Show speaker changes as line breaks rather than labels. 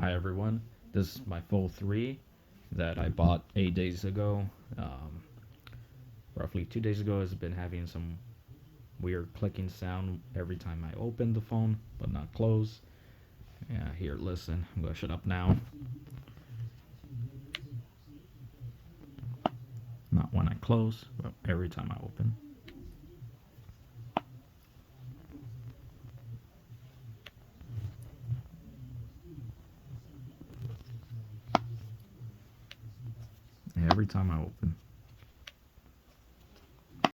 Hi everyone, this is my Fold 3 that I bought 8 days ago. Roughly 2 days ago, it's been having some weird clicking sound every time I open the phone, but not close. Yeah, here, listen, I'm gonna shut up now. Not when I close, but every time I open. Every time I open.